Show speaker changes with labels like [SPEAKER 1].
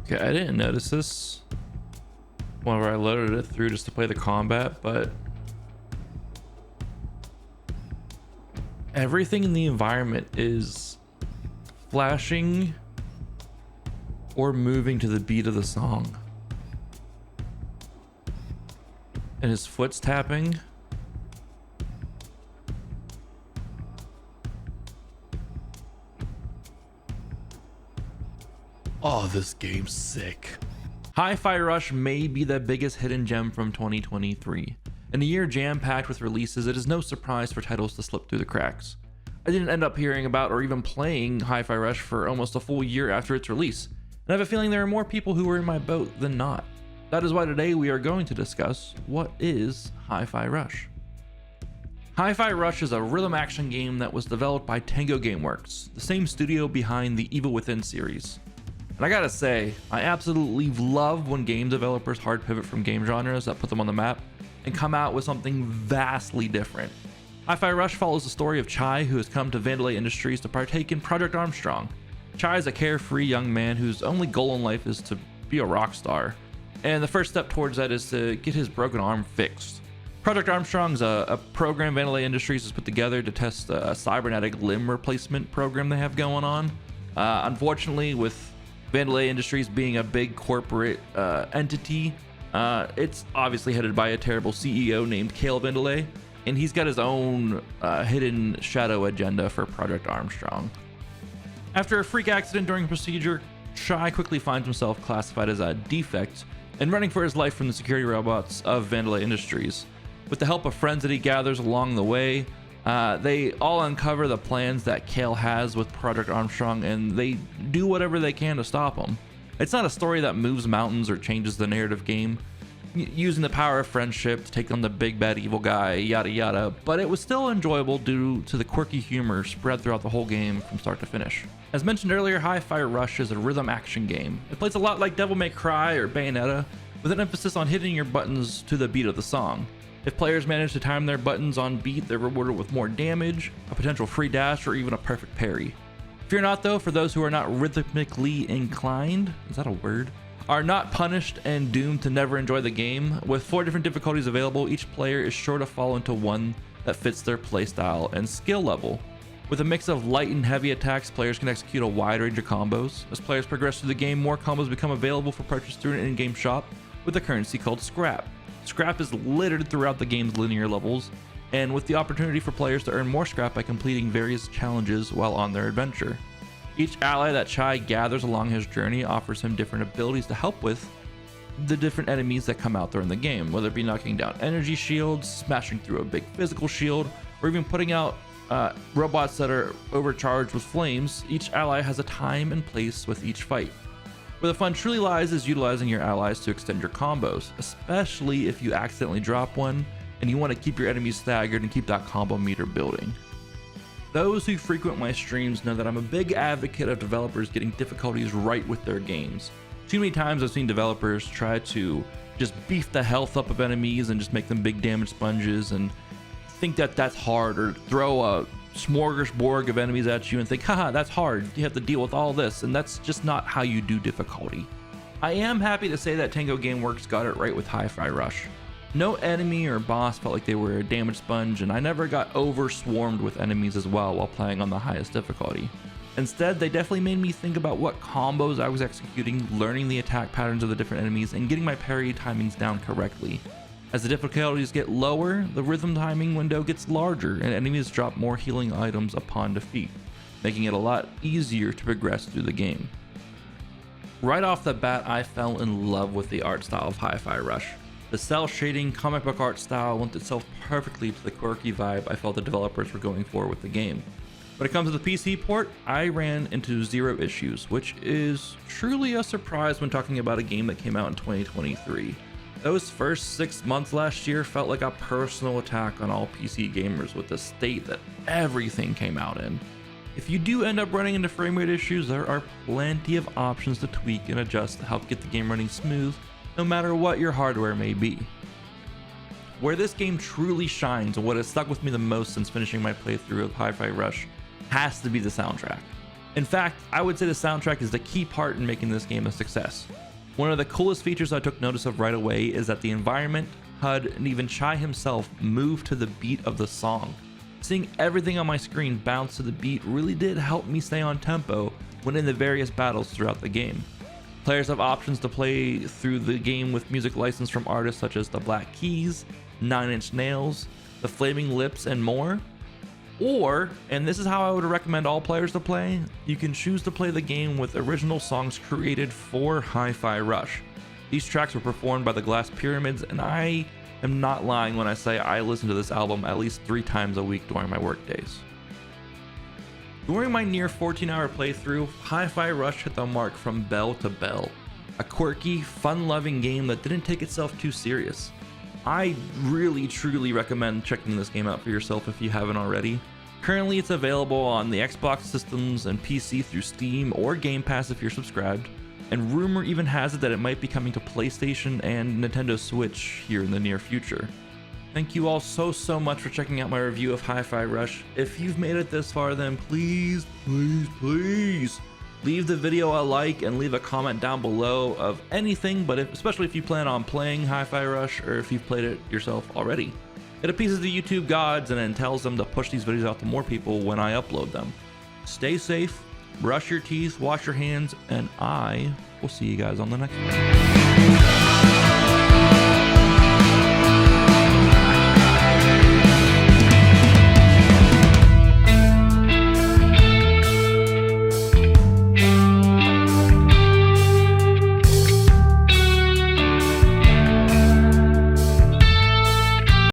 [SPEAKER 1] Okay, I didn't notice this whenever I loaded it through just to play the combat, but everything in the environment is flashing or moving to the beat of the song. And his foot's tapping. Oh, this game's sick. Hi-Fi Rush may be the biggest hidden gem from 2023. In a year jam-packed with releases, it is no surprise for titles to slip through the cracks. I didn't end up hearing about or even playing Hi-Fi Rush for almost a full year after its release, and I have a feeling there are more people who were in my boat than not. That is why today we are going to discuss what is Hi-Fi Rush. Hi-Fi Rush is a rhythm action game that was developed by Tango Gameworks, the same studio behind the Evil Within series. And I gotta say, I absolutely love when game developers hard pivot from game genres that put them on the map and come out with something vastly different. Hi-Fi Rush follows the story of Chai, who has come to Vandelay Industries to partake in Project Armstrong. Chai is a carefree young man whose only goal in life is to be a rock star, and the first step towards that is to get his broken arm fixed. Project Armstrong is a program Vandelay Industries has put together to test a cybernetic limb replacement program they have going on. Unfortunately, with Vandelay Industries being a big corporate entity, it's obviously headed by a terrible CEO named Cale Vandelay, and he's got his own hidden shadow agenda for Project Armstrong. After a freak accident during a procedure, Chai quickly finds himself classified as a defect and running for his life from the security robots of Vandelay Industries. With the help of friends that he gathers along the way, they all uncover the plans that Cale has with Project Armstrong, and they do whatever they can to stop him. It's not a story that moves mountains or changes the narrative game, using the power of friendship to take on the big bad evil guy, yada yada, but it was still enjoyable due to the quirky humor spread throughout the whole game from start to finish. As mentioned earlier, Hi-Fi Rush is a rhythm action game. It plays a lot like Devil May Cry or Bayonetta, with an emphasis on hitting your buttons to the beat of the song. If players manage to time their buttons on beat, they're rewarded with more damage, a potential free dash, or even a perfect parry. Fear not though, for those who are not rhythmically inclined, is that a word? Are not punished and doomed to never enjoy the game. With 4 different difficulties available, each player is sure to fall into one that fits their playstyle and skill level. With a mix of light and heavy attacks, players can execute a wide range of combos. As players progress through the game, more combos become available for purchase through an in-game shop with a currency called Scrap. Scrap is littered throughout the game's linear levels, and with the opportunity for players to earn more scrap by completing various challenges while on their adventure. Each ally that Chai gathers along his journey offers him different abilities to help with the different enemies that come out during the game, whether it be knocking down energy shields, smashing through a big physical shield, or even putting out robots that are overcharged with flames. Each ally has a time and place with each fight. Where the fun truly lies is utilizing your allies to extend your combos, especially if you accidentally drop one and you want to keep your enemies staggered and keep that combo meter building. Those who frequent my streams know that I'm a big advocate of developers getting difficulties right with their games. Too many times I've seen developers try to just beef the health up of enemies and just make them big damage sponges and think that that's hard, or throw a smorgasbord of enemies at you and think, haha, that's hard, you have to deal with all this, and that's just not how you do difficulty. I am happy to say that Tango Gameworks got it right with Hi-Fi Rush. No enemy or boss felt like they were a damage sponge, and I never got over swarmed with enemies as well while playing on the highest difficulty. Instead, they definitely made me think about what combos I was executing, learning the attack patterns of the different enemies, and getting my parry timings down correctly. As the difficulties get lower, the rhythm timing window gets larger and enemies drop more healing items upon defeat, making it a lot easier to progress through the game. Right off the bat, I fell in love with the art style of Hi-Fi Rush. The cel shading comic book art style lent itself perfectly to the quirky vibe I felt the developers were going for with the game. When it comes to the PC port, I ran into 0 issues, which is truly a surprise when talking about a game that came out in 2023. Those first 6 months last year felt like a personal attack on all PC gamers with the state that everything came out in. If you do end up running into frame rate issues, there are plenty of options to tweak and adjust to help get the game running smooth, no matter what your hardware may be. Where this game truly shines, and what has stuck with me the most since finishing my playthrough of Hi-Fi Rush, has to be the soundtrack. In fact, I would say the soundtrack is the key part in making this game a success. One of the coolest features I took notice of right away is that the environment, HUD, and even Chai himself move to the beat of the song. Seeing everything on my screen bounce to the beat really did help me stay on tempo when in the various battles throughout the game. Players have options to play through the game with music licensed from artists such as the Black Keys, 9 Inch Nails, the Flaming Lips, and more. Or, and this is how I would recommend all players to play, you can choose to play the game with original songs created for Hi-Fi Rush. These tracks were performed by the Glass Pyramids, and I am not lying when I say I listen to this album at least 3 times a week during my work days. During my near 14-hour playthrough, Hi-Fi Rush hit the mark from bell to bell. A quirky, fun-loving game that didn't take itself too serious. I really truly recommend checking this game out for yourself if you haven't already. Currently it's available on the Xbox systems and PC through Steam or Game Pass if you're subscribed, and rumor even has it that it might be coming to PlayStation and Nintendo Switch here in the near future. Thank you all so much for checking out my review of Hi-Fi Rush. If you've made it this far, then please leave the video a like and leave a comment down below of anything, but especially if you plan on playing Hi-Fi Rush or if you've played it yourself already. It appeases the YouTube gods and then tells them to push these videos out to more people when I upload them. Stay safe, brush your teeth, wash your hands, and I will see you guys on the next one.